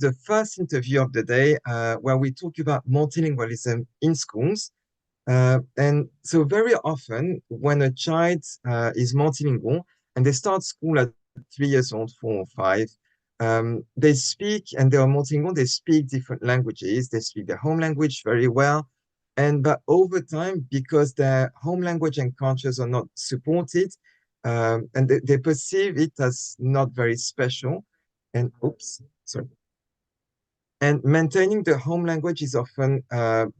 the first interview of the day where we talk about multilingualism in schools. And so very often when a child is multilingual and they start school at 3 years old, 4 or 5, they speak and they are multilingual, they speak different languages, they speak their home language very well. But over time, because their home language and cultures are not supported, and they perceive it as not very special, and oops, sorry. And maintaining the home language is often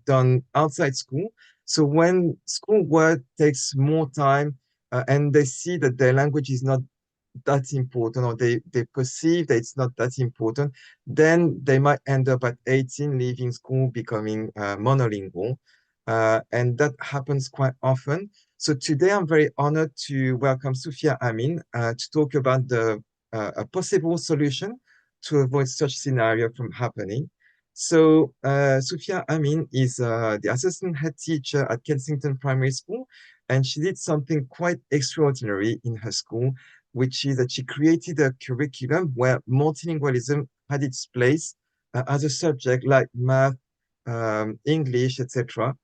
done outside school. So when school work takes more time and they see that their language is not that important, or they perceive that it's not that important, then they might end up at 18 leaving school, becoming monolingual. And that happens quite often. So today I'm very honored to welcome Soofia Amin to talk about a possible solution to avoid such scenario from happening. So Soofia Amin is the assistant head teacher at Kensington Primary School, and she did something quite extraordinary in her school, which is that she created a curriculum where multilingualism had its place as a subject like math, English, etc.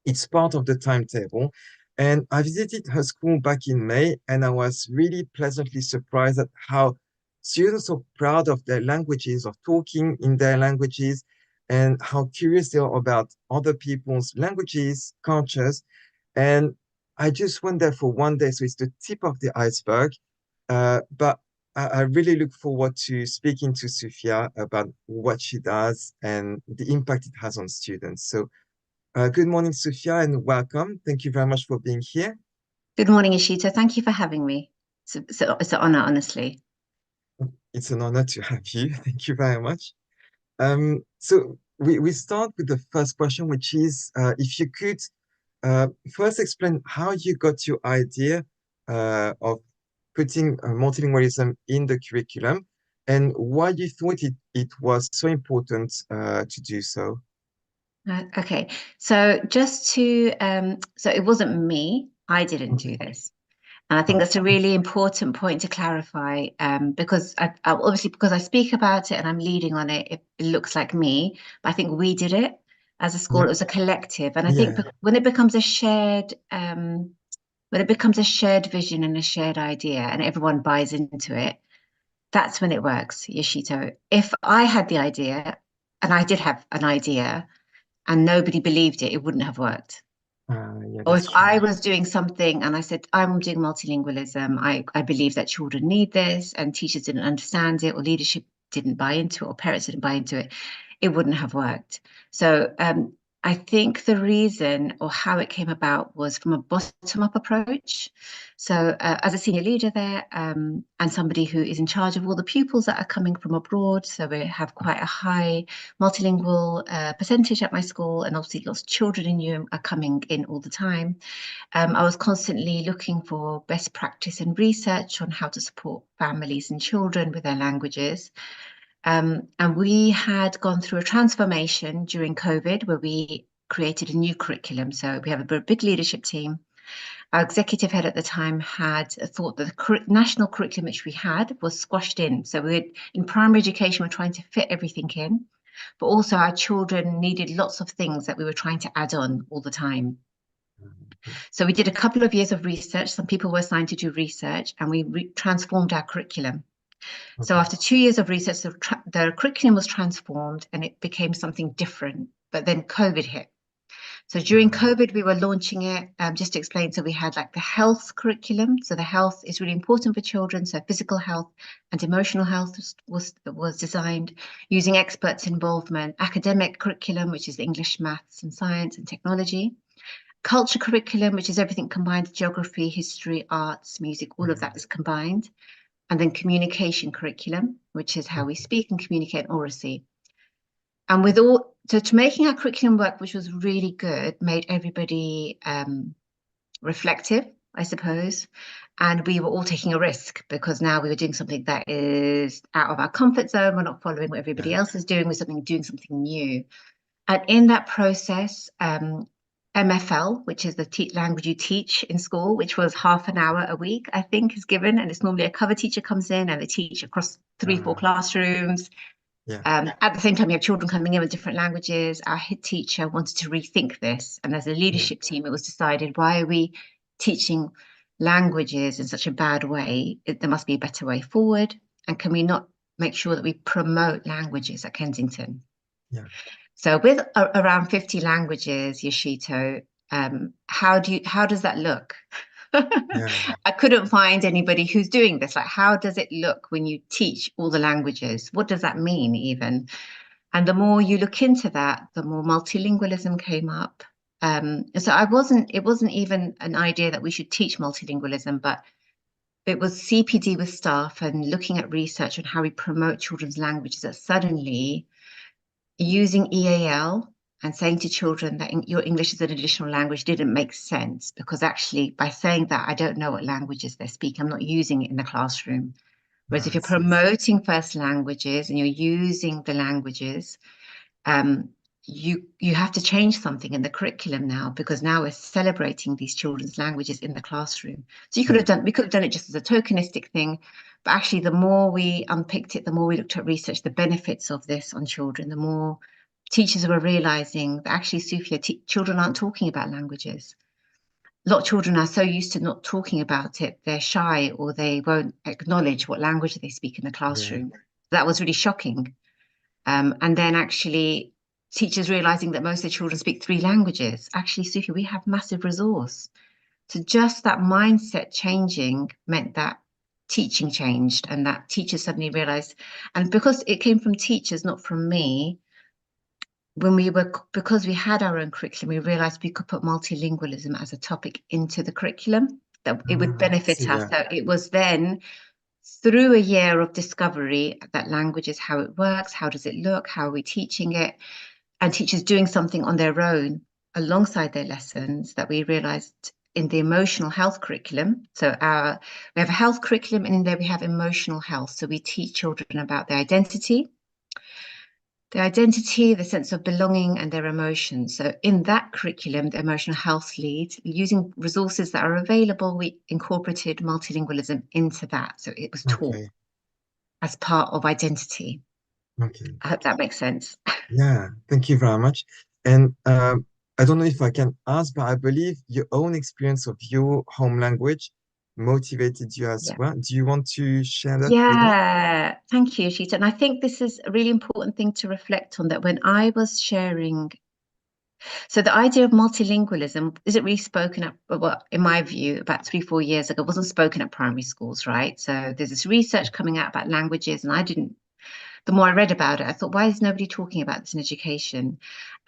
It's part of the timetable. And I visited her school back in May, and I was really pleasantly surprised at how students are proud of their languages, of talking in their languages, and how curious they are about other people's languages, cultures. And I just went there for one day, so it's the tip of the iceberg. But I really look forward to speaking to Soofia about what she does and the impact it has on students. So good morning, Soofia, and welcome. Thank you very much for being here. Good morning, Ishita. Thank you for having me. It's an honor, honestly. It's an honor to have you. Thank you very much. So we start with the first question, which is if you could first explain how you got your idea of putting multilingualism in the curriculum and why you thought it was so important to do so. Okay, so so it wasn't me. I didn't do Okay. this. And I think that's a really important point to clarify because obviously because I speak about it and I'm leading on it, it looks like me, but I think we did it as a school. Yeah. It was a collective. And I think Yeah. when it becomes a when it becomes a shared vision and a shared idea and everyone buys into it, that's when it works, Yoshito. If I had the idea, and I did have an idea, and nobody believed it, it wouldn't have worked. Yeah, Or that's if true. I was doing something and I said, I'm doing multilingualism, I believe that children need this, and teachers didn't understand it, or leadership didn't buy into it, or parents didn't buy into it, it wouldn't have worked. So I think the reason or how it came about was from a bottom-up approach. So as a senior leader there and somebody who is in charge of all the pupils that are coming from abroad, so we have quite a high multilingual percentage at my school, and obviously lots of children in UM are coming in all the time. I was constantly looking for best practice and research on how to support families and children with their languages. And we had gone through a transformation during COVID where we created a new curriculum. So we have a big leadership team. Our executive head at the time had thought that the national curriculum which we had was squashed in. So in primary education, we're trying to fit everything in, but also our children needed lots of things that we were trying to add on all the time. So we did a couple of years of research. Some people were assigned to do research, and we transformed our curriculum. So Okay. after 2 years of research, the curriculum was transformed and it became something different. But then COVID hit. So during COVID, we were launching it, just to explain. So we had like the health curriculum. So the health is really important for children. So physical health and emotional health was designed using experts' involvement. Academic curriculum, which is English, maths, and science and technology. Culture curriculum, which is everything combined: geography, history, arts, music, all of that is combined. And then communication curriculum, which is how we speak and communicate orally. And to making our curriculum work, which was really good, made everybody reflective, I suppose. And we were all taking a risk because now we were doing something that is out of our comfort zone. We're not following what everybody else is doing. We're doing something new. And in that process, MFL, which is the language you teach in school, which was half an hour a week, I think, is given. And it's normally a cover teacher comes in and they teach across 3-4 classrooms. Yeah. At the same time, you have children coming in with different languages. Our head teacher wanted to rethink this. And as a Yeah. leadership team, it was decided, why are we teaching languages in such a bad way? There must be a better way forward. And can we not make sure that we promote languages at Kensington? Yeah. So with around 50 languages, Yoshito, how does that look? Yeah. I couldn't find anybody who's doing this. Like, how does it look when you teach all the languages? What does that mean, even? And the more you look into that, the more multilingualism came up. So it wasn't even an idea that we should teach multilingualism, but it was CPD with staff and looking at research on how we promote children's languages that suddenly using EAL and saying to children that your English is an additional language didn't make sense, because actually by saying that, I don't know what languages they're speaking. I'm not using it in the classroom. Whereas if I you're see. promoting first languages and you're using the languages, um, you have to change something in the curriculum now, because now we're celebrating these children's languages in the classroom. So Yeah. we could have done it just as a tokenistic thing, but actually the more we unpicked it, the more we looked at research, the benefits of this on children, the more teachers were realizing that actually, Soofia, children aren't talking about languages. A lot of children are so used to not talking about it, they're shy or they won't acknowledge what language they speak in the Yeah. classroom. That was really shocking. And then actually teachers realizing that most of the children speak three languages. Actually, Soofia, we have massive resource. So just that mindset changing meant that teaching changed, and that teachers suddenly realized, and because it came from teachers, not from me, because we had our own curriculum, we realized we could put multilingualism as a topic into the curriculum, that it would I benefit see. us. Yeah. So it was then through a year of discovery that language is how it works, how does it look, how are we teaching it, and teachers doing something on their own alongside their lessons, that we realized in the emotional health curriculum. So we have a health curriculum, and in there we have emotional health. So we teach children about their identity, the sense of belonging, and their emotions. So in that curriculum, the emotional health lead, using resources that are available, we incorporated multilingualism into that. So it was taught Okay. as part of identity. Okay. I hope that makes sense. Yeah. Thank you very much. And I don't know if I can ask, but I believe your own experience of your home language motivated you as Yeah. well. Do you want to share that with me? Yeah, thank you, Sheeta. And I think this is a really important thing to reflect on, that when I was sharing, so the idea of multilingualism isn't really spoken at, well, in my view, about 3, 4 years ago, wasn't spoken at primary schools, right? So there's this research coming out about languages, and the more I read about it, I thought, why is nobody talking about this in education?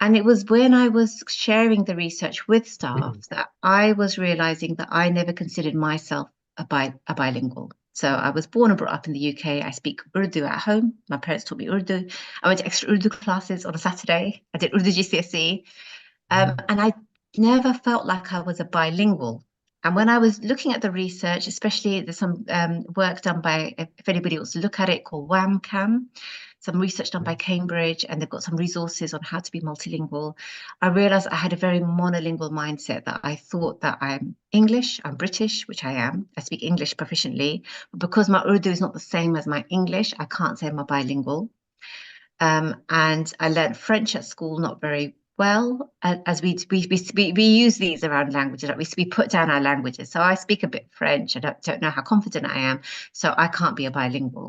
And it was when I was sharing the research with staff that I was realizing that I never considered myself a bilingual. So I was born and brought up in the UK. I speak Urdu at home. My parents taught me Urdu. I went to extra Urdu classes on a Saturday. I did Urdu GCSE. And I never felt like I was a bilingual. And when I was looking at the research, especially there's some work done by, if anybody wants to look at it, called WAMCAM, some research done by Cambridge, and they've got some resources on how to be multilingual. I realized I had a very monolingual mindset, that I thought that I'm English, I'm British, which I am. I speak English proficiently, but because my Urdu is not the same as my English, I can't say I'm a bilingual. And I learned French at school, not very well, as we use these around languages. Like we put down our languages. So I speak a bit French. I don't know how confident I am, so I can't be a bilingual.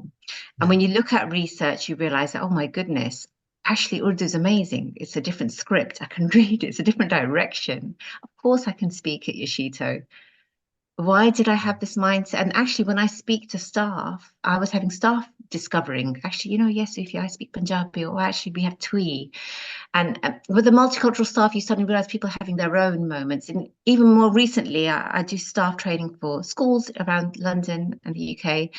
And Yeah. when you look at research, you realize that, oh my goodness, actually Urdu is amazing. It's a different script. I can read it. It's a different direction. Of course, I can speak it, Yoshito. Why did I have this mindset? And actually, when I speak to staff, I was having staff discovering, actually, yes, if I speak Punjabi, or actually we have Twi. And with the multicultural staff, you suddenly realize people are having their own moments. And even more recently, I do staff training for schools around London and the UK. And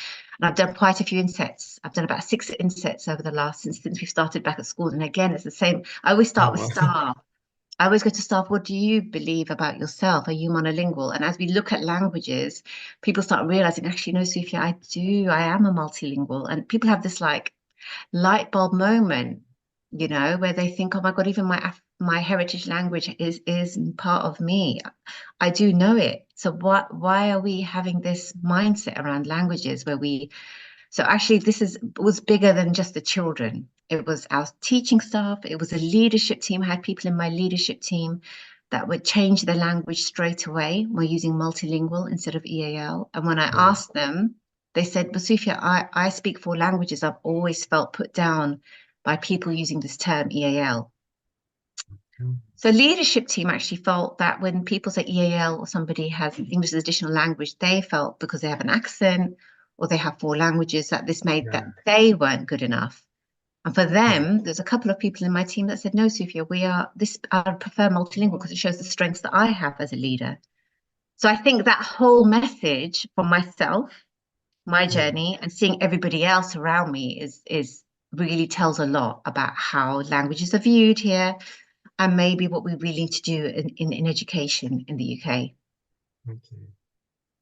I've done quite a few insets. I've done about 6 insets over the last, since we've started back at school. And again, it's the same. I always Oh, start with wow. staff. I always go to staff, what do you believe about yourself? Are you monolingual? And as we look at languages, people start realizing, actually, no, Soofia, I am a multilingual. And people have this like light bulb moment, where they think, oh my God, even my heritage language is part of me. I do know it. So why are we having this mindset around languages where we So actually, was bigger than just the children. It was our teaching staff. It was a leadership team. I had people in my leadership team that would change their language straight away. We're using multilingual instead of EAL. And when I Mm. asked them, they said, "But Soofia, I speak 4 languages. I've always felt put down by people using this term EAL." So leadership team actually felt that when people say EAL or somebody has English as additional language, they felt because they have an accent or they have 4 languages that this made that Yeah. they weren't good enough. And for Yeah. them, there's a couple of people in my team that said, "No, Soofia, I prefer multilingual because it shows the strengths that I have as a leader." So I think that whole message from myself, my Mm. journey, and seeing everybody else around me is really tells a lot about how languages are viewed here and maybe what we really need to do in education in the UK. Okay.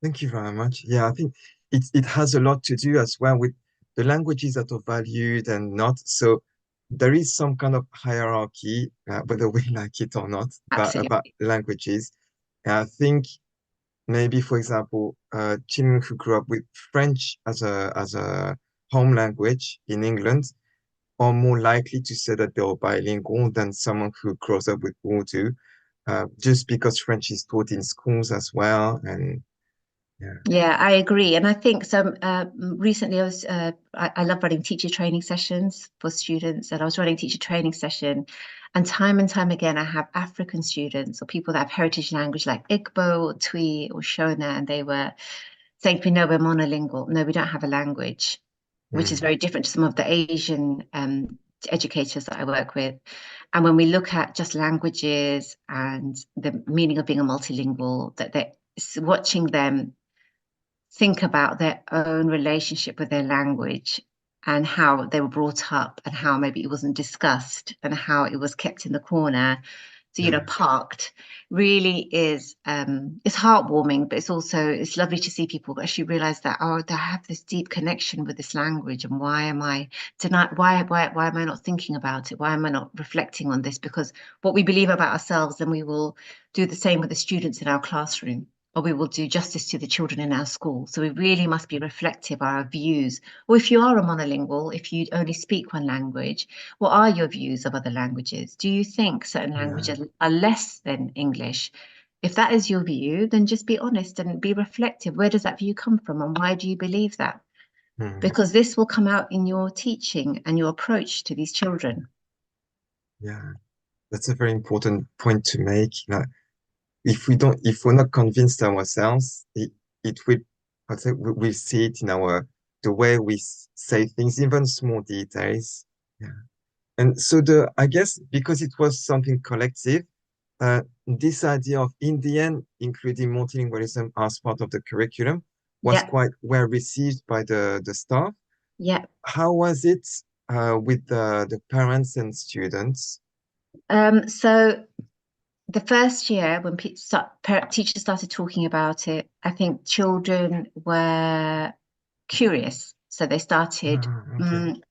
Thank you very much. Yeah, I think it has a lot to do as well with the languages that are valued and not. So there is some kind of hierarchy, whether we like it or not, about Absolutely. languages. And I think maybe, for example, children who grew up with French as a home language in England are more likely to say that they're bilingual than someone who grows up with Urdu, just because French is taught in schools as well. And yeah. Yeah, I agree. And I think recently I love running teacher training sessions for students, and I was running a teacher training session, and time again, I have African students or people that have heritage language like Igbo or Twi or Shona, and they were saying to me, "No, we're monolingual. No, we don't have a language," which is Mm, very different to some of the Asian educators that I work with. And when we look at just languages and the meaning of being a multilingual, that they're watching them think about their own relationship with their language and how they were brought up and how maybe it wasn't discussed and how it was kept in the corner, so yeah. parked, really is it's heartwarming, but it's lovely to see people actually realize that, oh, they have this deep connection with this language, and why am I tonight why am I not thinking about it, why am I not reflecting on this? Because what we believe about ourselves, then we will do the same with the students in our classroom, or we will do justice to the children in our school. So we really must be reflective of our views. Or if you are a monolingual, if you only speak 1 language, what are your views of other languages? Do you think certain Yeah. languages are less than English? If that is your view, then just be honest and be reflective. Where does that view come from, and why do you believe that? Mm, Because this will come out in your teaching and your approach to these children. yeah. That's a very important point to make. If we're not convinced ourselves, it will, I'd say we see it in the way we say things, even small details. Yeah. And so I guess because it was something collective, this idea of, in the end, including multilingualism as part of the curriculum was Yeah, quite well received by the staff. yeah. How was it with the parents and students? So the first year when teachers started talking about it, I think children were curious. So they started, Ah, okay.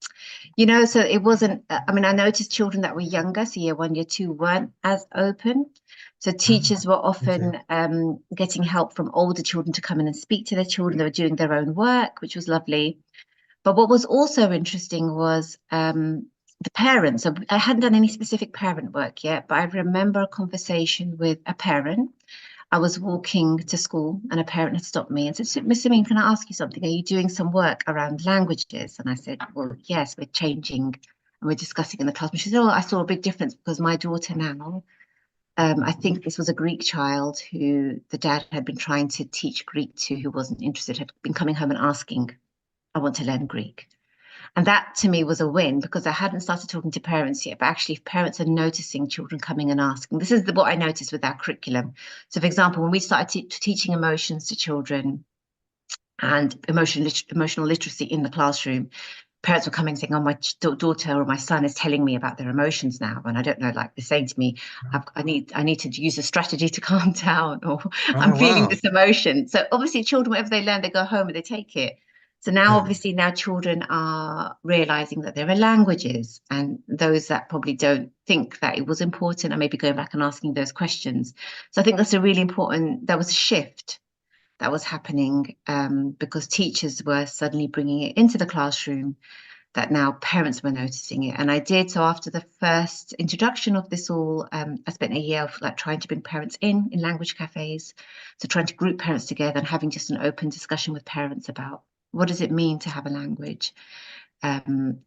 mm, so it wasn't, I mean, I noticed children that were younger, so year 1, year 2 weren't as open. So Ah, teachers were okay. often getting help from older children to come in and speak to their children. They were doing their own work, which was lovely. But what was also interesting was the parents. So I hadn't done any specific parent work yet, but I remember a conversation with a parent. I was walking to school and a parent had stopped me and said, "Miss Amin, can I ask you something? Are you doing some work around languages?" And I said, "Well, yes, we're changing and we're discussing in the class." And she said, "Oh, I saw a big difference because my daughter now, I think this was a Greek child who the dad had been trying to teach Greek to, who wasn't interested, had been coming home and asking, 'I want to learn Greek.'" And that to me was a win because I hadn't started talking to parents yet, but actually, if parents are noticing children coming and asking, this is what I noticed with our curriculum. So, for example, when we started teaching emotions to children and emotional literacy in the classroom, parents were coming saying, "Oh, my daughter or my son is telling me about their emotions now, and I don't know, like they're saying to me, I need to use a strategy to calm down, or I'm Oh, feeling wow. this emotion." So obviously, children, whatever they learn, they go home and they take it. So now, Yeah. obviously, now children are realizing that there are languages, and those that probably don't think that it was important are maybe going back and asking those questions. So I think that's a really important. There was a shift that was happening because teachers were suddenly bringing it into the classroom, that now parents were noticing it. And I did. So after the first introduction of this all, I spent a year of like trying to bring parents in language cafes. So trying to group parents together and having just an open discussion with parents about what does it mean to have a language, and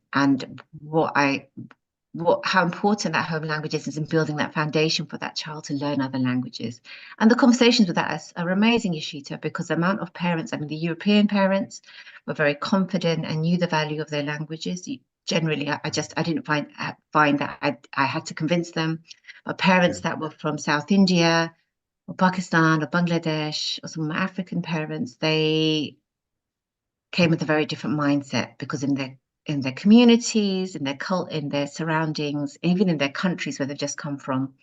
how important that home language is in building that foundation for that child to learn other languages. And the conversations with that are amazing, Yashita, because the amount of parents, I mean, the European parents were very confident and knew the value of their languages. Generally, I didn't find that I had to convince them. But parents that were from South India or Pakistan or Bangladesh or some African parents, they came with a very different mindset because in their communities, in their surroundings, even in their countries where they've just come from,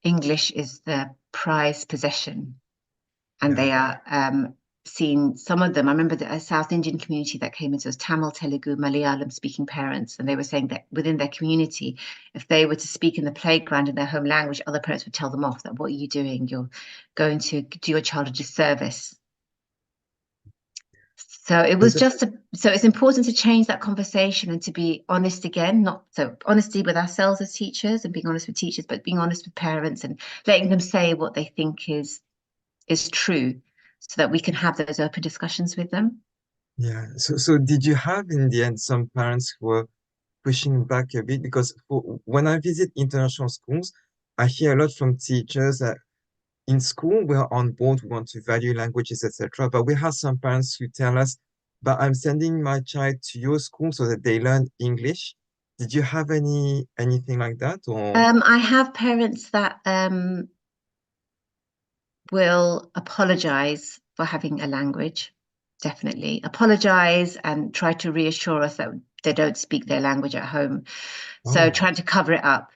English is the prized possession. And Yeah. they are seen, some of them, I remember a South Indian community that came into us, Tamil, Telugu, Malayalam speaking parents, and they were saying that within their community, if they were to speak in the playground in their home language, other parents would tell them off that, what are you doing? You're going to do your child a disservice. So it was just so it's important to change that conversation and to be honest again, not so honesty with ourselves as teachers and being honest with teachers, but being honest with parents and letting them say what they think is true so that we can have those open discussions with them. Yeah. So did you have in the end some parents who were pushing back a bit? Because when I visit international schools, I hear a lot from teachers that in school we're on board, we want to value languages, etc. But we have some parents who tell us, "But I'm sending my child to your school so that they learn English." Did you have anything like that, or I have parents that will apologize for having a language, definitely apologize and try to reassure us that they don't speak their language at home. So oh trying to cover it up,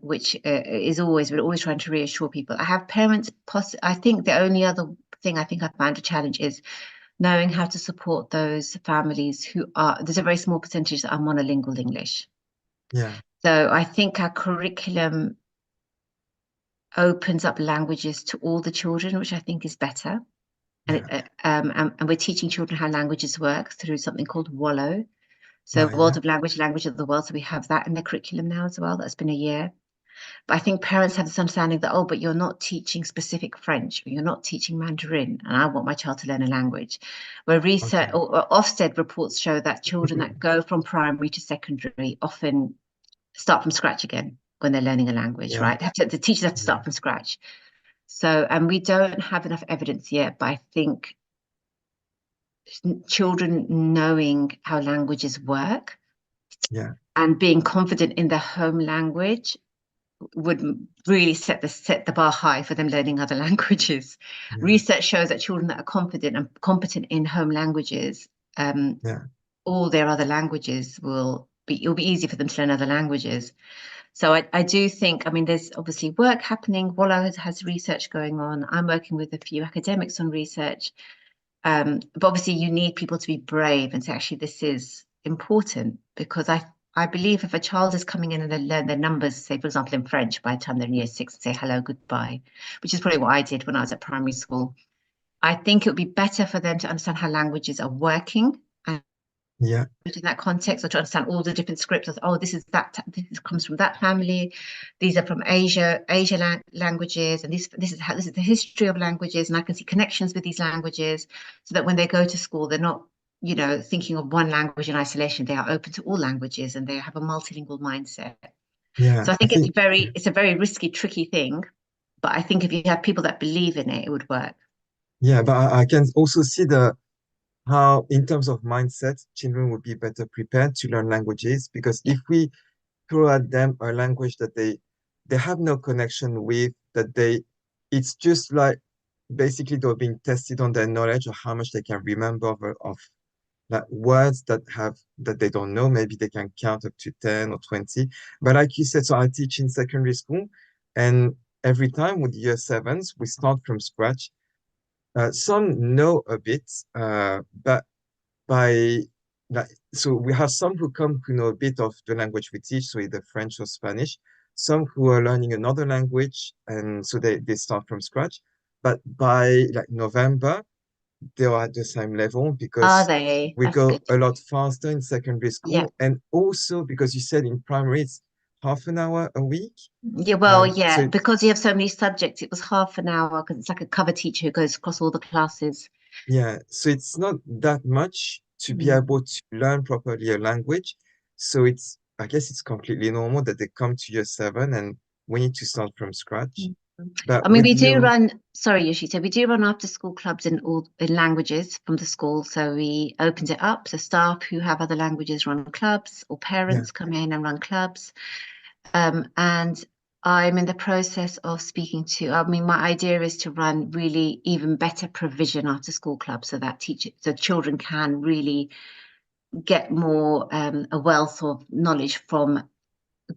which is we're always trying to reassure people. I have parents, I think the only other thing I think I found a challenge is knowing how to support those families there's a very small percentage that are monolingual English. yeah, So I think our curriculum opens up languages to all the children, which I think is better. yeah, And we're teaching children how languages work through something called Wallow. So yeah, World of Language, Language of the World. So we have that in the curriculum now as well. That's been a year. But I think parents have this understanding that, oh, but you're not teaching specific French, or you're not teaching Mandarin, and I want my child to learn a language. Where research okay, or Ofsted reports show that children that go from primary to secondary often start from scratch again when they're learning a language, yeah, right? The teachers have to yeah, start from scratch. So, and we don't have enough evidence yet, but I think children knowing how languages work yeah, and being confident in their home language would really set the bar high for them learning other languages. yeah, Research shows that children that are confident and competent in home languages, yeah, all their other languages it'll be easy for them to learn other languages. So I do think, I mean, there's obviously work happening. Wallow has research going on. I'm working with a few academics on research. But obviously you need people to be brave and say, actually, this is important because I believe if a child is coming in and they learn their numbers, say, for example, in French, by the time they're in year 6, and say hello, goodbye, which is probably what I did when I was at primary school. I think it would be better for them to understand how languages are working and yeah, in that context, or to understand all the different scripts. Oh, this comes from that family. These are from Asia languages, and this is the history of languages, and I can see connections with these languages, so that when they go to school, they're not, thinking of one language in isolation. They are open to all languages, and they have a multilingual mindset. yeah. So I I think think, it's a very risky, tricky thing, but I think if you have people that believe in it, it would work. yeah, but I can also see the how, in terms of mindset, children would be better prepared to learn languages because Yeah, if we throw at them a language that they have no connection with, that it's just like basically they're being tested on their knowledge or how much they can remember of like words that they don't know. Maybe they can count up to 10 or 20. But like you said, so I teach in secondary school, and every time with year sevens, we start from scratch. Some know a bit, but by like so we have some who come who know a bit of the language we teach, so either French or Spanish, some who are learning another language, and so they start from scratch. But by like November, they are at the same level Are because they? we That's go good. a lot faster in secondary Yeah. school. And also because you said in primary it's half an hour a week. Yeah, well, So yeah, because you have so many subjects, it was half an hour because it's like a cover teacher who goes across all the classes. yeah, so it's not that much to be Mm. able to learn properly a language. So it's, I guess it's completely normal that they come to year seven and we need to start from scratch. Mm. I But mean, with we do you, run, sorry, Yoshito, we do run after school clubs in all in languages from the school. So we opened it up. So staff who have other languages run clubs, or yeah, parents come in and run clubs. And I'm in the process of speaking to, I mean, my idea is to run really even better provision after school clubs so that so children can really get more a wealth of knowledge from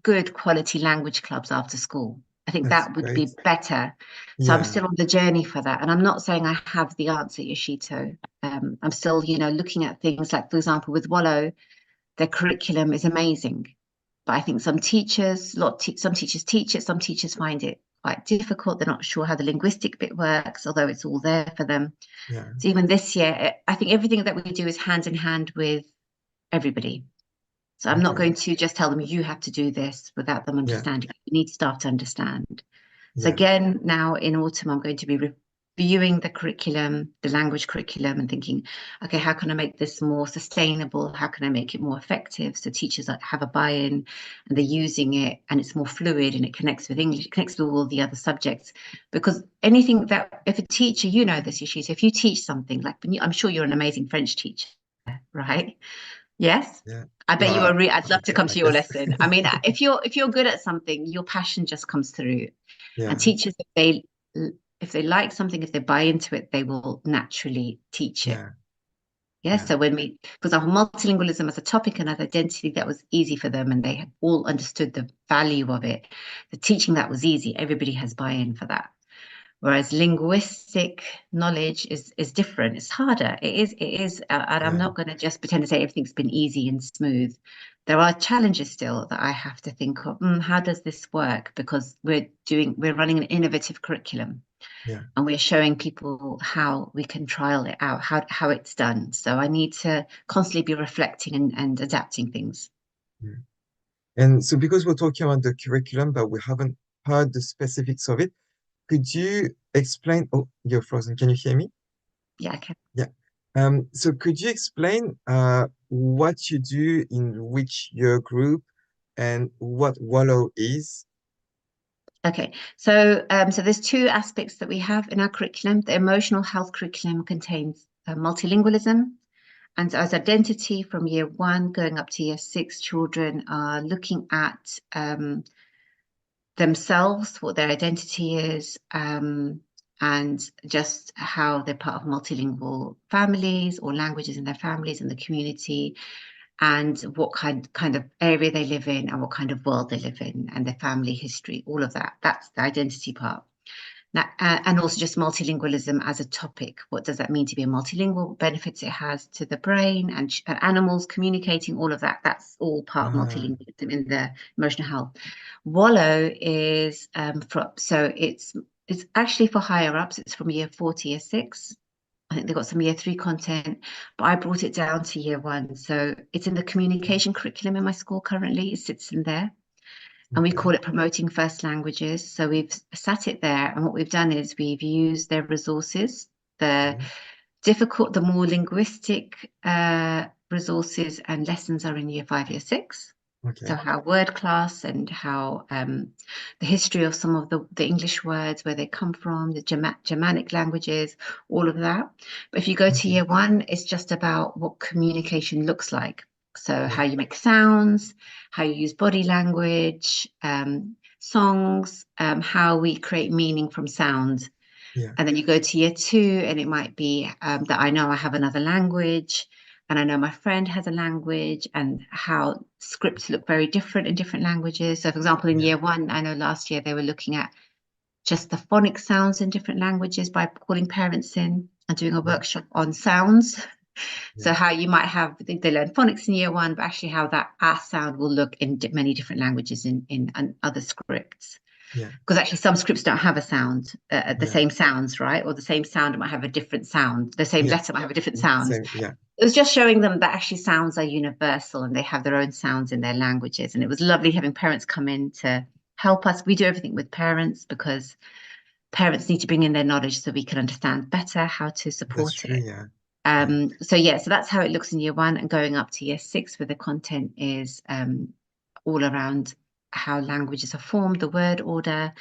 good quality language clubs after school. I think that's that would great. be better. So I'm Yeah, still on the journey for that. And I'm not saying I have the answer, Yoshito. I'm still, looking at things like, for example, with Wallow, their curriculum is amazing. But I think some teachers, some teachers teach it, some teachers find it quite difficult. They're not sure how the linguistic bit works, although it's all there for them. yeah, So even this year, I think everything that we do is hand in hand with everybody. So I'm not okay. going to just tell them you have to do this without them Yeah, understanding. You need staff to understand. So yeah, again, now in autumn, I'm going to be reviewing the curriculum, the language curriculum, and thinking, okay, how can I make this more sustainable? How can I make it more effective so teachers have a buy-in and they're using it and it's more fluid and it connects with English, it connects with all the other subjects. Because anything that, if a teacher, you know this, Yoshito, if you teach something, like I'm sure you're an amazing French teacher, right? Yes. yeah. I bet you Well, are I'd love to come I to your guess. lesson. I mean, if you're good at something, your passion just comes through. And Yeah, teachers, if they like something, if they buy into it, they will naturally teach it. yeah, Yeah. yeah, So when for example, multilingualism as a topic and as identity, that was easy for them, and they all understood the value of it. The teaching that was easy. Everybody has buy-in for that. Whereas linguistic knowledge is different. It's harder. It is, and I'm yeah, not going to just pretend to say everything's been easy and smooth. There are challenges still that I have to think of. How does this work? Because we're running an innovative curriculum, yeah. and we're showing people how we can trial it out, how it's done. So I need to constantly be reflecting and adapting things. Yeah. And so because we're talking about the curriculum, but we haven't heard the specifics of it, could you explain? Oh, you're frozen. Can you hear me? Yeah, okay. Yeah. So could you explain what you do in which year group and what Wallow is? Okay, so there's two aspects that we have in our curriculum. The emotional health curriculum contains multilingualism, and as identity from year one going up to year six, children are looking at themselves, what their identity is, and just how they're part of multilingual families or languages in their families and the community, and what kind of area they live in and what kind of world they live in and their family history, all of that. That's the identity part. Now, and also just multilingualism as a topic. What does that mean to be a multilingual? What benefits it has to the brain and animals communicating, all of that. That's all part of Ah, multilingualism in the emotional health. Wallow is so it's actually for higher ups. It's from year 4 to year 6. I think they've got some year 3 content, but I brought it down to year 1. So it's in the communication curriculum in my school currently. It sits in there, and we okay. call it promoting first languages. So we've sat it there, and what we've done is we've used their resources, the Mhm. the more linguistic resources and lessons are in year 5, year 6. So Okay. how word class and how the history of some of the English words, where they come from, the Germanic languages, all of that. But if you go to Okay. year 1, it's just about what communication looks like. So Yeah. how you make sounds, how you use body language, songs, how we create meaning from sound. Yeah. And then you go to year 2, and it might be that I know I have another language, and I know my friend has a language, and how scripts look very different in different languages. So, for example, in Yeah. year 1, I know last year they were looking at just the phonic sounds in different languages by calling parents in and doing a Yeah. workshop on sounds. Yeah. So, how you might have, I think they learn phonics in year 1, but actually how that sound will look in many different languages in other scripts. Yeah. Because actually some scripts don't have a sound, the Yeah. same sounds, right? Or the same sound might have a different sound. The same Yeah. letter might have a different sound. Same. Yeah. It was just showing them that actually sounds are universal and they have their own sounds in their languages. And it was lovely having parents come in to help us. We do everything with parents because parents need to bring in their knowledge so we can understand better how to That's support true. it. Yeah. Yeah. So yeah, so that's how it looks in year one and going up to year six, where the content is all around how languages are formed, the word order,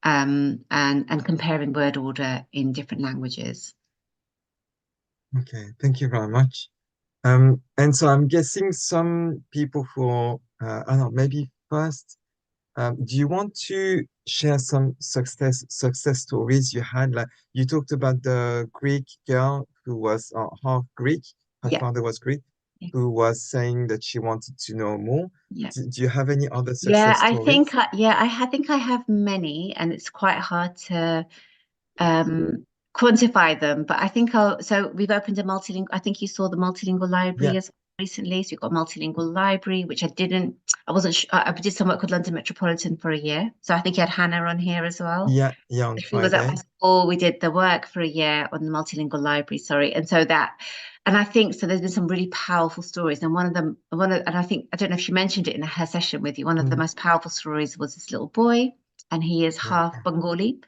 and comparing word order in different languages. Okay. Thank you very much. And so I'm guessing some people who, I don't know, maybe first, do you want to share some success stories you had? Like you talked about the Greek girl who was half Greek, her Yeah, father was Greek, yeah, who was saying that she wanted to know more. yeah. Do you have any other Yeah, success I think stories? I think I have many, and it's quite hard to quantify them. But I think so we've opened a multilingual. I think you saw the multilingual Yeah, library as recently. So you've got a multilingual library, which I wasn't. I did some work with London Metropolitan for a year. So I think you had Hannah on here as well. yeah, yeah, on She was at my Friday. school. We did the work for a year on the multilingual library. Sorry, and so that. And I think so. There's been some really powerful stories, and and I think I don't know if she mentioned it in her session with you. One of the Mm, most powerful stories was this little boy, and he is yeah. half Bengali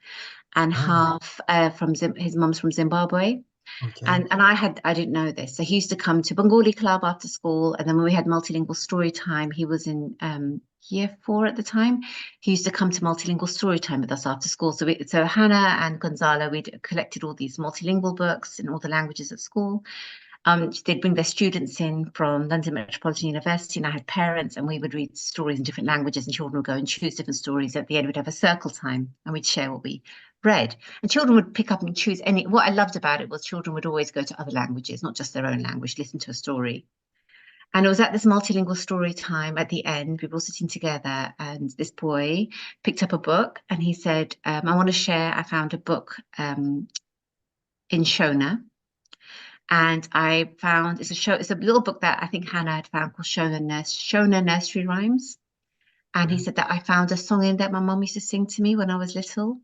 and Oh, half from his mum's from Zimbabwe. okay. And I didn't know this. So he used to come to Bengali club after school, and then when we had multilingual story time, he was in year four at the time. He used to come to multilingual story time with us after school. So Hannah and Gonzalo, we'd collected all these multilingual books in all the languages at school. They'd bring their students in from London Metropolitan University, and I had parents, and we would read stories in different languages, and children would go and choose different stories. At the end, we'd have a circle time, and we'd share what we read. And children would pick up and choose any. What I loved about it was children would always go to other languages, not just their own language, listen to a story. And it was at this multilingual story time at the end, we were all sitting together, and this boy picked up a book, and he said, "I want to share. I found a book in Shona." And I found it's a little book that I think Hannah had found called Shona Nursery Rhymes. And he Yeah. said that I found a song in that my mum used to sing to me when I was little.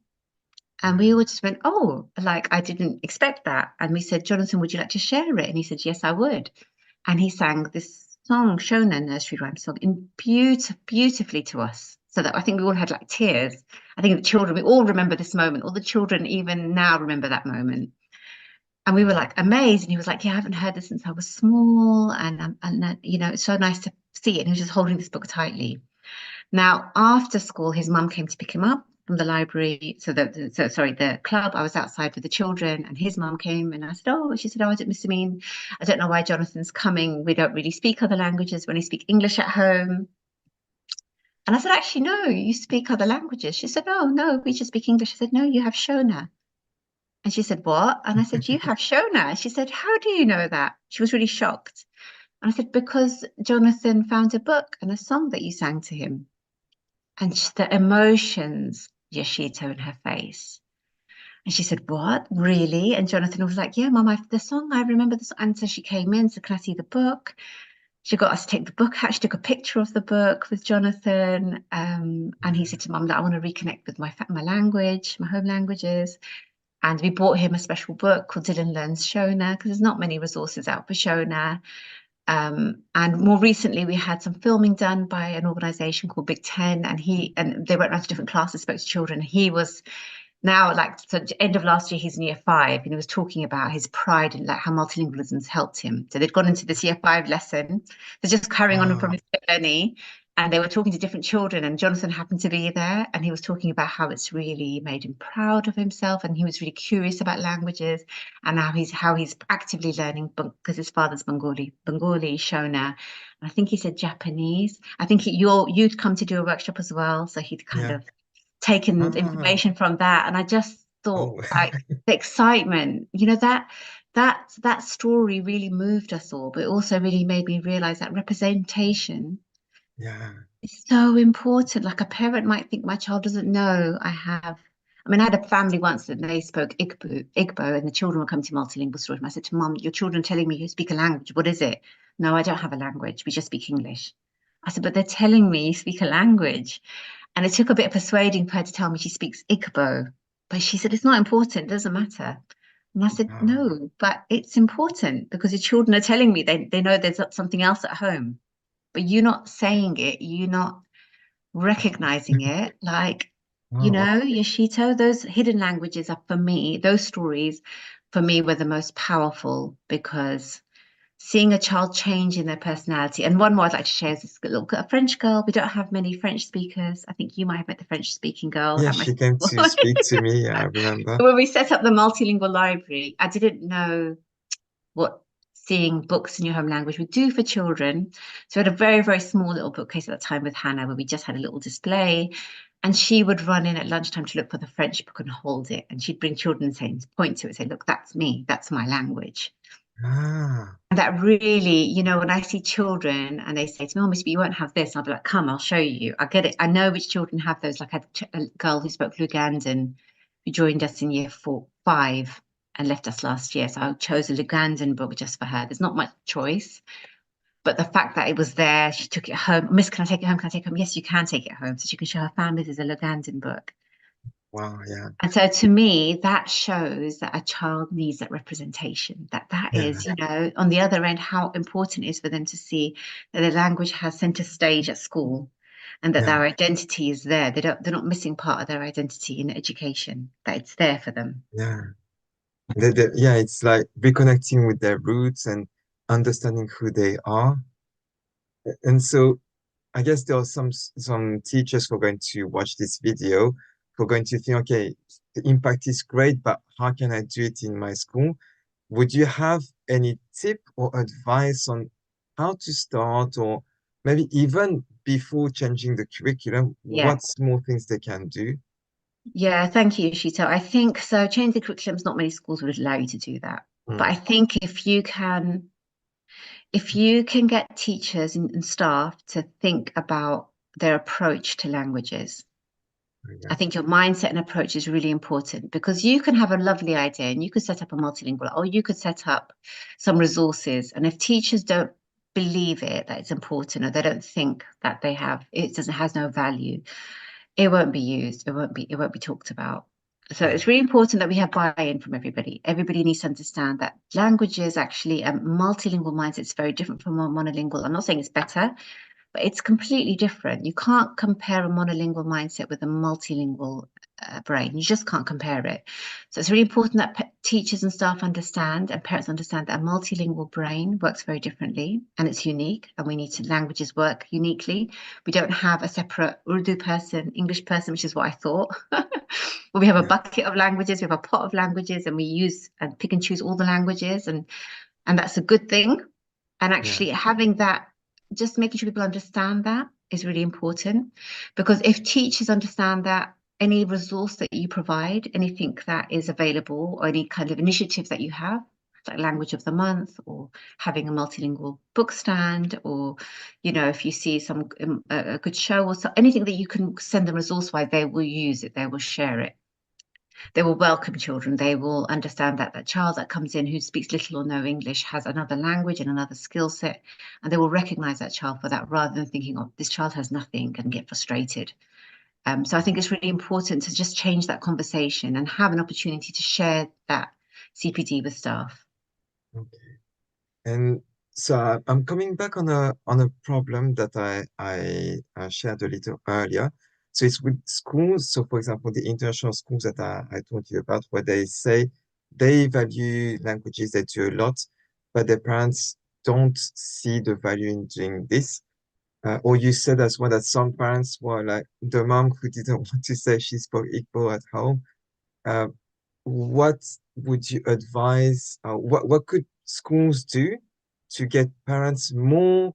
And we Mm, all just went, oh, like I didn't expect that. And we said, Jonathan, would you like to share it? And he said, yes, I would. And he sang this song, Shona Nursery Rhyme song, in beautifully to us. So that I think we all had like tears. I think the children, we all remember this moment. All the children even now remember that moment. And we were yeah. like amazed. And he was like, yeah, I haven't heard this since I was small. And it's so nice to see it. And he was just holding this book tightly. Now, after school, his mum came to pick him up from the library. The club. I was outside with the children, and his mum came, and I said, "Oh," she said, "Oh, Mr. Mean, I don't know why Jonathan's coming. We don't really speak other languages. We only speak English at home." And I said, "Actually, no, you speak other languages." She said, "Oh, no, we just speak English." I said, "No, you have Shona." And she said, "What?" And I said, "You have Shona." She said, "How do you know that?" She was really shocked. And I said, "Because Jonathan found a book and a song that you sang to him." And the emotions, Yashito, in her face. And she said, "What? Really?" And Jonathan was like, "Yeah, Mum, the song, I remember the song." And so she came in, so can I see the book? She got us to take the book out. She took a picture of the book with Jonathan. And he said to Mum that I want to reconnect with my language, my home languages. And we bought him a special book called Dylan Learns Shona, because there's not many resources out for Shona. And more recently, we had some filming done by an organization called Big Ten, and they went around to different classes, spoke to children. He was now end of last year, he's in year five, and he was talking about his pride and like how multilingualism's helped him. So they'd gone into this year five lesson. They're just carrying on from Wow. his journey, and they were talking to different children, and Jonathan happened to be there, and he was talking about how it's really made him proud of himself, and he was really curious about languages, and how he's actively learning because his father's Bengali, Shona. And I think he said Japanese. I think you'd come to do a workshop as well, so he'd kind Yeah. of taken Ah. information from that. And I just thought Oh. like the excitement, that story really moved us all, but it also really made me realize that representation Yeah. is so important. Like a parent might think my child doesn't know I mean, I had a family once that they spoke Igbo, and the children would come to multilingual stories. And I said to Mum, your children telling me you speak a language. What is it? No, I don't have a language. We just speak English. I said, but they're telling me you speak a language. And it took a bit of persuading for her to tell me she speaks Igbo. But she said, it's not important, it doesn't matter. And I said, Ah, no, but it's important because the children are telling me they know there's something else at home. But you're not saying it, you're not recognizing it. Like, oh, wow. Yoshito, those hidden languages are for me, those stories for me were the most powerful because seeing a child change in their personality. And one more I'd like to share is this little a French girl. We don't have many French speakers. I think you might have met the French speaking girl Yeah, at my she came school. to speak to me. Yeah, I remember. When we set up the multilingual library, I didn't know what seeing books in your home language would do for children. So we had a very, very small little bookcase at that time with Hannah where we just had a little display. And she would run in at lunchtime to look for the French book and hold it. And she'd bring children and say, point to it, say, look, that's me, that's my language. Ah, And that really, when I see children and they say to me, oh, Miss B, you won't have this, I'll be like, come, I'll show you. I get it. I know which children have those. Like I had a girl who spoke Lugandan who joined us in year 5 and left us last year. So I chose a Lugandan book just for her. There's not much choice. But the fact that it was there, she took it home. Miss, can I take it home? Can I take it home? Yes, you can take it home. So she can show her family there's a Lugandan book. wow, yeah, And so to me, that shows that a child needs that representation, that yeah, is, on the other end, how important it is for them to see that their language has center stage at school and that yeah, their identity is there. They're not missing part of their identity in education, that it's there for them. yeah. Yeah, it's like reconnecting with their roots and understanding who they are. And so I guess there are some teachers who are going to watch this video who are going to think, okay, the impact is great, but how can I do it in my school? Would you have any tip or advice on how to start, or maybe even before changing the curriculum, Yeah. what small things they can do? Yeah, thank you, Shito. I think so. Change the curriculums, not many schools would allow you to do that. But I Mm, think if you can get teachers and staff to think about their approach to languages, yeah, I think your mindset and approach is really important because you can have a lovely idea and you could set up a multilingual or you could set up some resources. And if teachers don't believe it, that it's important, or they don't think that it has no value, it won't be used. It won't be talked about. So yeah, it's really important that we have buy-in from everybody. Everybody needs to understand that language is actually a multilingual mindset. It's very different from a monolingual. I'm not saying it's better, but it's completely different. You can't compare a monolingual mindset with a multilingual brain. You just can't compare it. So it's really important that teachers and staff understand and parents understand that a multilingual brain works very differently and it's unique, and we need to languages work uniquely. We don't have a separate Urdu person, English person, which is what I thought. We have a yeah, bucket of languages, we have a pot of languages, and we use and pick and choose all the languages, and that's a good thing. And yeah, actually having that, just making sure people understand that is really important, because if teachers understand that, any resource that you provide, anything that is available, or any kind of initiative that you have, like language of the month, or having a multilingual book stand, or if you see some a good show or anything that you can send them resource wise, they will use it, they will share it, they will welcome children. They will understand that that child that comes in who speaks little or no English has another language and another skill set, and they will recognize that child for that rather than thinking, oh, this child has nothing, and get frustrated. So I think it's really important to just change that conversation and have an opportunity to share that CPD with staff. okay. And so I'm coming back on a problem that I shared a little earlier. So it's with schools. So for example, the international schools that I told you about, where they say they value languages, they do a lot, but their parents don't see the value in doing this. Or you said as well that some parents were like the mom who didn't want to say she spoke Igbo at home. Uh, what would you advise? What could schools do to get parents more,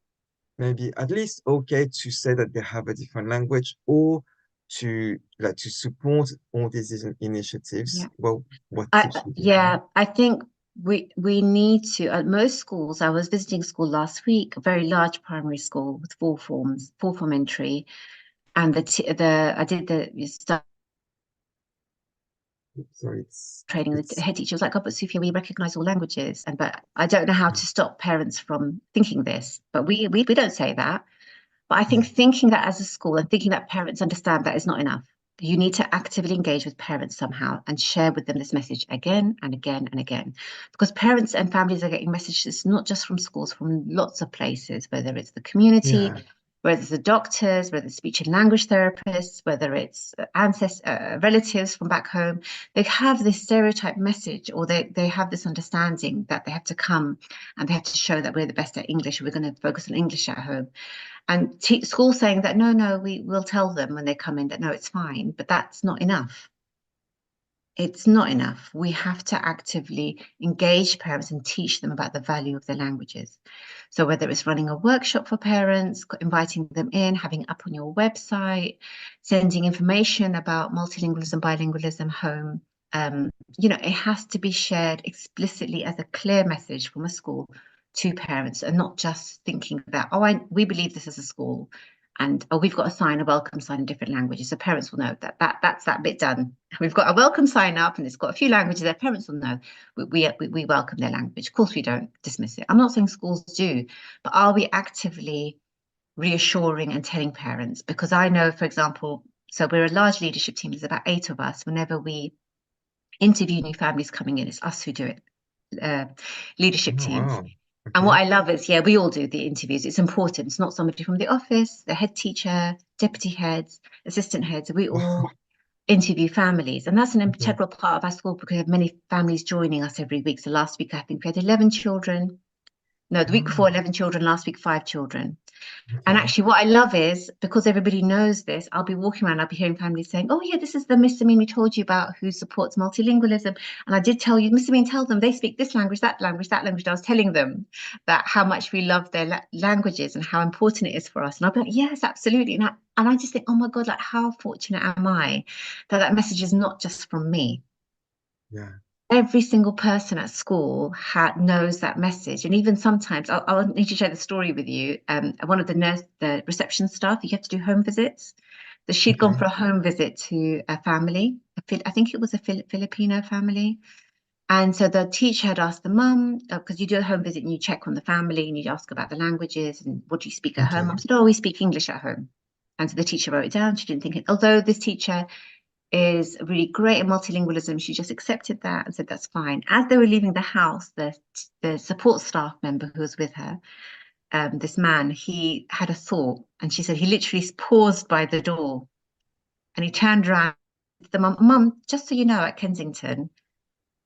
maybe at least okay to say that they have a different language, or to support all these initiatives? Yeah. Well, what tips would you have? I think we need to, at most schools. I was visiting school last week, a very large primary school with four forms, four form entry, and I did the staff Sorry, training. The it's head teacher was like, "Oh, but Soofia, we recognise all languages," but I don't know how to stop parents from thinking this. But we don't say that. But I think thinking that as a school and thinking that parents understand that is not enough. You need to actively engage with parents somehow and share with them this message again and again and again. Because parents and families are getting messages not just from schools, from lots of places, whether it's the community, Yeah. whether it's the doctors, whether it's speech and language therapists, whether it's relatives from back home. They have this stereotype message, or they have this understanding that they have to come and they have to show that we're the best at English. We're going to focus on English at home. And schools saying that, no, we will tell them when they come in that, no, it's fine, but that's not enough. It's not enough. We have to actively engage parents and teach them about the value of their languages. So whether it's running a workshop for parents, inviting them in, having it up on your website, sending information about multilingualism, bilingualism home, it has to be shared explicitly as a clear message from a school to parents, and not just thinking that, we believe this as a school, and we've got a welcome sign in different languages, so parents will know that's that bit done. We've got a welcome sign up, and it's got a few languages there. Parents will know we welcome their language. Of course, we don't dismiss it. I'm not saying schools do, but are we actively reassuring and telling parents? Because I know, for example, so we're a large leadership team. There's about 8 of us. Whenever we interview new families coming in, it's us who do it, leadership Oh, teams. wow. And Okay. what I love is, we all do the interviews. It's important. It's not somebody from the office, the head teacher, deputy heads, assistant heads. We all Wow. interview families. And that's an Okay. integral part of our school because we have many families joining us every week. So last week, I think we had 11 children. No, the week before, Oh, 11 children. Last week, 5 children. And okay. actually, what I love is because everybody knows this, I'll be walking around, I'll be hearing families saying, oh, yeah, this is the Miss Amin we told you about who supports multilingualism. And I did tell you, Miss Amin, tell them they speak this language, that language, that language. I was telling them that how much we love their languages and how important it is for us. And I'll be like, yes, absolutely. And I just think, oh my God, like how fortunate am I that that message is not just from me. Yeah. Every single person at school knows that message. And even sometimes, I'll need to share the story with you. One of the reception staff, you have to do home visits. So she'd gone Okay. for a home visit to a family. I think it was a Filipino family. And so the teacher had asked the mum, because you do a home visit and you check on the family and you ask about the languages and what do you speak at home? Okay. Mum said, oh, we speak English at home. And so the teacher wrote it down. She didn't think it, although this teacher is really great in multilingualism. She just accepted that and said that's fine. As they were leaving the house, the support staff member who was with her, this man, he had a thought, and she said he literally paused by the door, and he turned around to the mum, just so you know, at Kensington,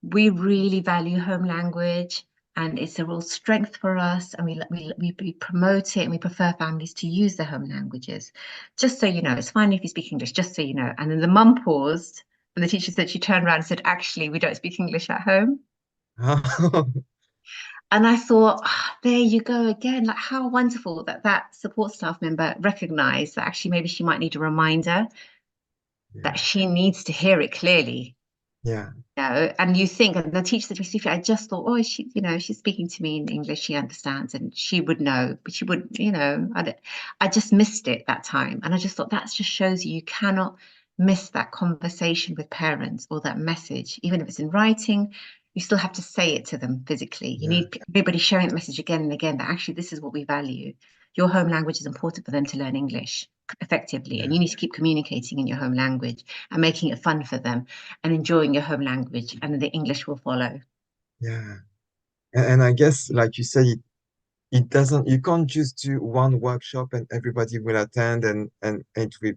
we really value home language and it's a real strength for us, and we promote it, and we prefer families to use their home languages. Just so you know, it's fine if you speak English, just so you know. And then the mum paused, and the teacher said, she turned around and said, actually, we don't speak English at home. And I thought, there you go again. Like, how wonderful that that support staff member recognized that actually maybe she might need a reminder that Yeah. she needs to hear it clearly. Yeah. And you think, and the teacher said to me, Soofia, I just thought, oh, she's speaking to me in English, she understands, and she would know, but she would, I just missed it that time. And I just thought that just shows you cannot miss that conversation with parents or that message, even if it's in writing, you still have to say it to them physically. You Yeah. need everybody sharing that message again and again that actually this is what we value. Your home language is important for them to learn English effectively, and Yeah. you need to keep communicating in your home language and making it fun for them and enjoying your home language, and then the English will follow. Yeah. And I guess, like you say, it doesn't, you can't just do one workshop and everybody will attend and it will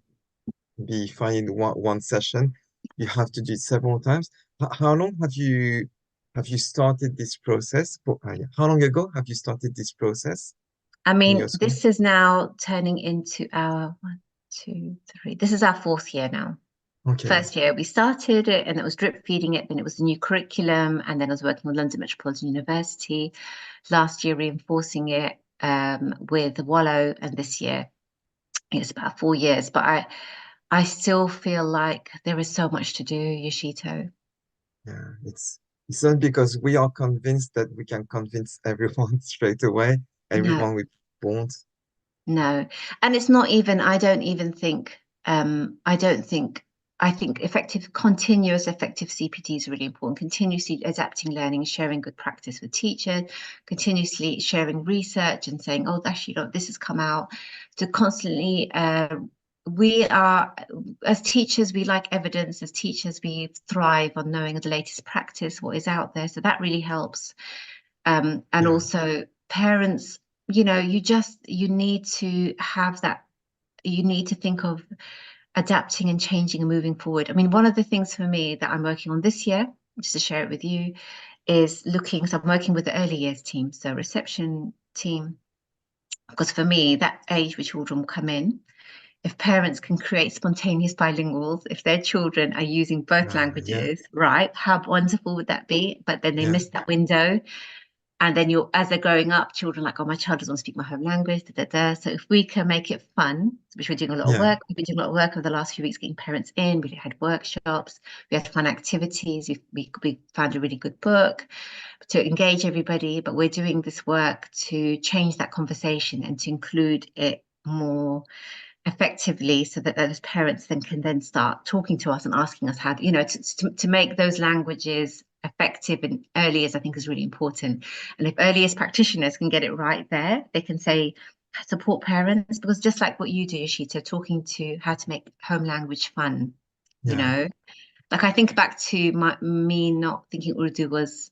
be fine in one session. You have to do it several times. How long have you started this process? Yeah. How long ago have you started this process I in mean, your school? this is now turning into our 1, 2, 3. This is our 4th year now. Okay. First year we started it and it was drip feeding it, then it was the new curriculum, and then I was working with London Metropolitan University. Last year reinforcing it with Wallow, and this year it's about 4 years. But I still feel like there is so much to do, Yoshito. Yeah. It's not because we are convinced that we can convince everyone straight away. No, Everyone we want. no. And it's not even, I don't think, I think continuous effective CPD is really important. Continuously adapting learning, sharing good practice with teachers, continuously sharing research and saying, oh, actually, this has come out. to constantly we are, as teachers, we like evidence. As teachers, we thrive on knowing the latest practice, what is out there. So that really helps. And Yeah. also parents, you need to have that, you need to think of adapting and changing and moving forward. I mean, one of the things for me that I'm working on this year, just to share it with you, is looking, so I'm working with the early years team, so reception team, because for me, that age where children will come in, if parents can create spontaneous bilinguals, if their children are using both Yeah. languages, right, how wonderful would that be? But then they Yeah. miss that window. And then as they're growing up, children are like, oh, my child doesn't want to speak my home language, da, da, da. So if we can make it fun, which we're doing a lot of Yeah. work, we've been doing a lot of work over the last few weeks, getting parents in. We had workshops, we had fun activities. We found a really good book to engage everybody, but we're doing this work to change that conversation and to include it more effectively, so that those parents then can then start talking to us and asking us how, to make those languages effective and early as I think is really important. And if early as practitioners can get it right there, they can say support parents, because just like what you do, Shita, talking to how to make home language fun, Yeah. like I think back to me not thinking Urdu was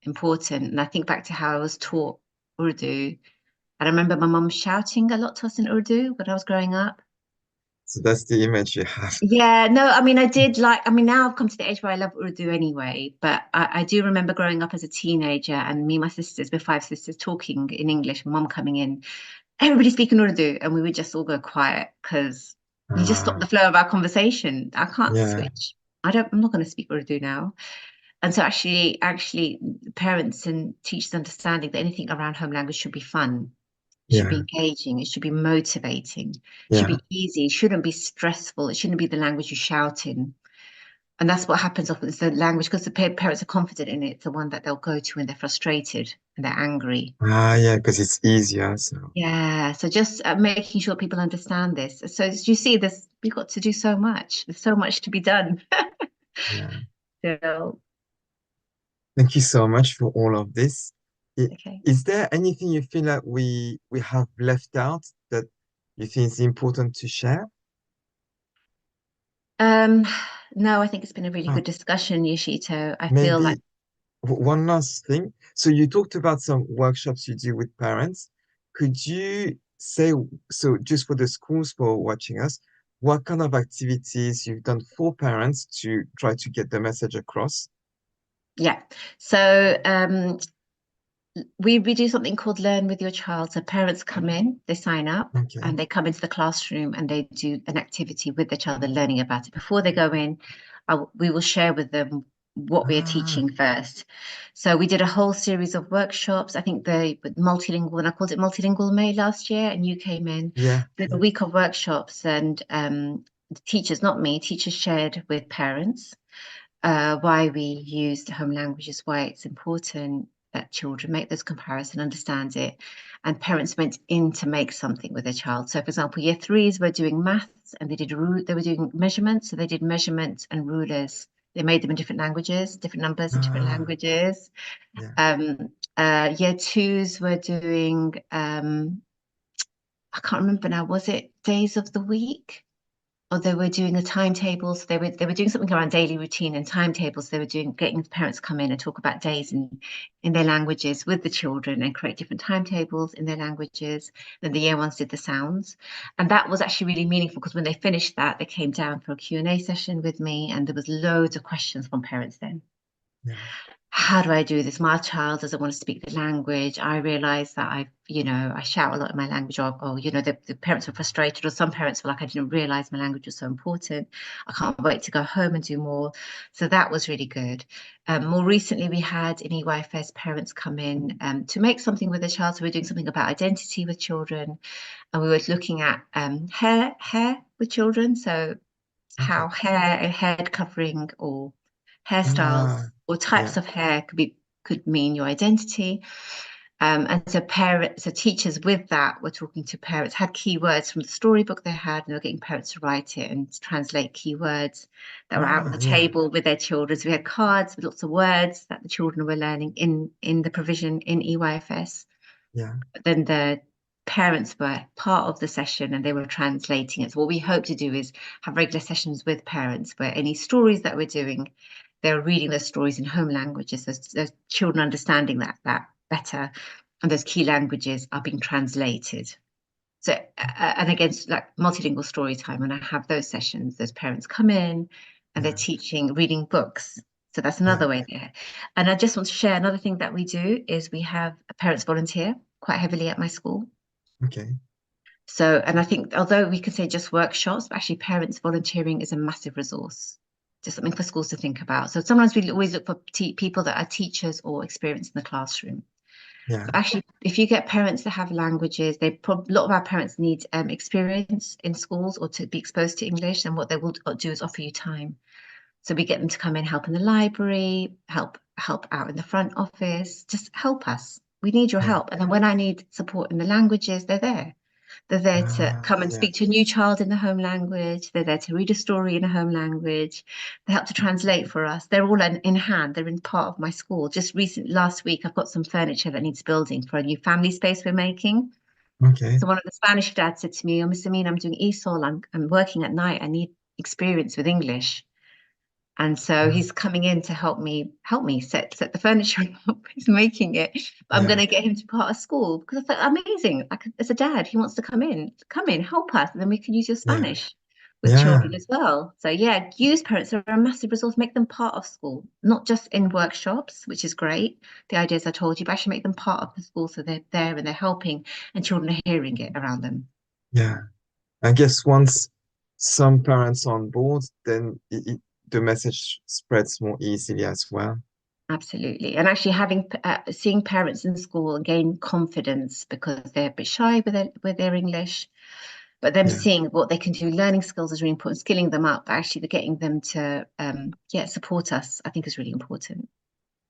important, and I think back to how I was taught Urdu. I remember my mum shouting a lot to us in Urdu when I was growing up. So that's the image you have. Yeah, no, I mean, I mean, now I've come to the age where I love Urdu anyway, but I do remember growing up as a teenager and me and my sisters, we're five sisters, talking in English, mum coming in, everybody speaking Urdu, and we would just all go quiet because you just stop Ah, the flow of our conversation. I can't yeah. switch. I'm not going to speak Urdu now. And so actually, parents and teachers understanding that anything around home language should be fun. It should be Yeah. engaging. It should be motivating. It should Yeah. be easy. It shouldn't be stressful. It shouldn't be the language you shout in. And that's what happens often. It's the language, because the parents are confident in it. It's the one that they'll go to when they're frustrated and they're angry. Ah, yeah, because it's easier. So, Yeah. So just making sure people understand this. So as you see, we've got to do so much. There's so much to be done. yeah. So, Thank you so much for all of this. okay. Is there anything you feel like we have left out that you think is important to share? Um, no, I think it's been a really Ah, good discussion, Yoshito. I feel like, maybe one last thing. So you talked about some workshops you do with parents. Could you say, so just for the schools for watching us, what kind of activities you've done for parents to try to get the message across? yeah. So we do something called Learn with Your Child. So parents come in, they sign up, Okay. and they come into the classroom and they do an activity with the child. They're learning about it. Before they go in, we will share with them what we are Ah, teaching first. So we did a whole series of workshops. I think the multilingual, and I called it Multilingual May last year, and you came in. yeah, Did a yeah. week of workshops, and the teachers, not me, teachers shared with parents why we use the home languages, why it's important that children make those comparisons, understand it, and parents went in to make something with their child. So, for example, year threes were doing maths, and they were doing measurements, so they did measurements and rulers. They made them in different languages, different numbers in different Ah, languages. yeah. Year twos were doing, I can't remember now, was it days of the week? Or they were doing a timetable. So they were doing something around daily routine and timetables. They were doing getting the parents come in and talk about days in their languages with the children and create different timetables in their languages. Then the year ones did the sounds. And that was actually really meaningful, because when they finished that, they came down for a Q&A session with me, and there was loads of questions from parents then. Yeah. How do I do this? My child doesn't want to speak the language. I realize that I shout a lot in my language, or the parents were frustrated, or some parents were like, I didn't realize my language was so important. I can't wait to go home and do more. So that was really good. More recently, we had in EYFS parents come in to make something with the child. So we're doing something about identity with children, and we were looking at hair with children. So Okay. how hair, a head covering, or hairstyles Ah, or yeah. types of hair could mean your identity. And so teachers with that were talking to parents, had keywords from the storybook they had, and they were getting parents to write it and translate keywords that were out on Ah, the yeah. table with their children. So we had cards with lots of words that the children were learning in the provision in EYFS. Yeah. Then the parents were part of the session and they were translating it. So what we hope to do is have regular sessions with parents where any stories that we're doing, they're reading those stories in home languages. Those children understanding that better, and those key languages are being translated. So, and again, like multilingual story time, when I have those sessions, those parents come in and they're Yeah. teaching, reading books. So that's Yeah. another way there. And I just want to share another thing that we do is we have parents volunteer quite heavily at my school. Okay. So, and I think although we could say just workshops, but actually parents volunteering is a massive resource, just something for schools to think about. So sometimes we always look for people that are teachers or experienced in the classroom. Yeah. But actually, if you get parents that have languages, a lot of our parents need experience in schools or to be exposed to English, and what they will do is offer you time. So we get them to come in, help in the library, help out in the front office, just help us. We need your Yeah. help. And then when I need support in the languages, they're there. They're there to come and Yeah. speak to a new child in the home language. They're there to read a story in a home language. They help to translate for us. They're all in hand. They're in part of my school. Just last week, I've got some furniture that needs building for a new family space we're making. Okay. So one of the Spanish dads said to me, "Oh, Miss Amin, I'm doing ESOL. I'm working at night. I need experience with English." And so Yeah. he's coming in to help me set the furniture up. He's making it. But I'm going Yeah. to get him to part of school because I thought amazing. As a dad, he wants to come in, help us, and then we can use your Yeah. Spanish with Yeah. children as well. So yeah, youth parents are a massive resource. Make them part of school, not just in workshops, which is great. The ideas I told you, but actually make them part of the school so they're there and they're helping, and children are hearing it around them. Yeah. I guess once some parents are on board, then the message spreads more easily as well. Absolutely. And actually seeing parents in school gain confidence because they're a bit shy with their English, but them Yeah. seeing what they can do, learning skills is really important, skilling them up, actually they're getting them to support us, I think is really important.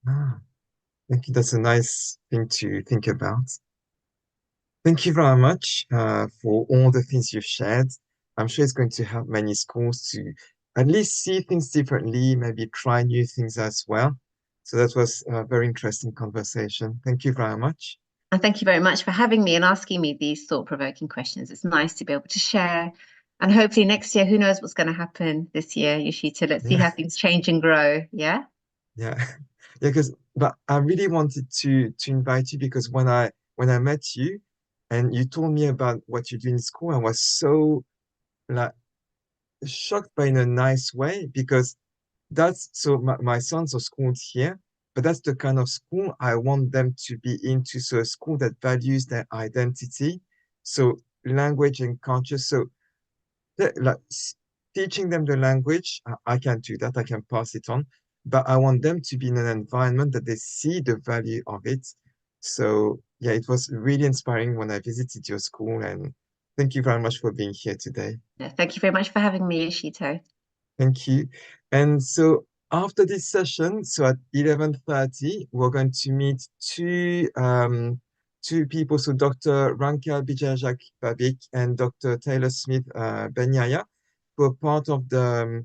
Ah, I think that's a nice thing to think about. Thank you very much for all the things you've shared. I'm sure it's going to help many schools to at least see things differently, maybe try new things as well. So that was a very interesting conversation. Thank you very much. And thank you very much for having me and asking me these thought-provoking questions. It's nice to be able to share. And hopefully next year, who knows what's going to happen this year, Yoshita. Let's see Yeah, how things change and grow. Yeah. yeah, yeah. Because, but I really wanted to invite you because when I met you, and you told me about what you do in school, I was so like shocked, but in a nice way because that's so my sons are schooled here, but that's the kind of school I want them to be into. So a school that values their identity, so language and culture. So like teaching them the language, I can do that. I can pass it on, but I want them to be in an environment that they see the value of it. So yeah, it was really inspiring when I visited your school, and thank you very much for being here today. Yeah, thank you very much for having me, Yoshito. Thank you. And so after this session, so at 11:30, we're going to meet two people. So Dr. Ranka Bijajak Babik and Dr. Taylor Smith Benyaya, who are part of the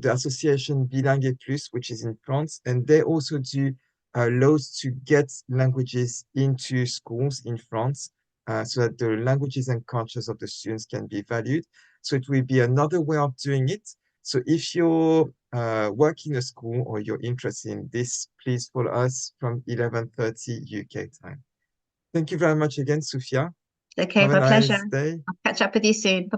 association Bilingue Plus, which is in France. And they also do laws to get languages into schools in France so that the languages and cultures of the students can be valued. So it will be another way of doing it. So if you're working in a school or you're interested in this, please follow us from 11:30 UK time. Thank you very much again, Soofia. Okay, Have a my pleasure. nice day. I'll catch up with you soon. Bye.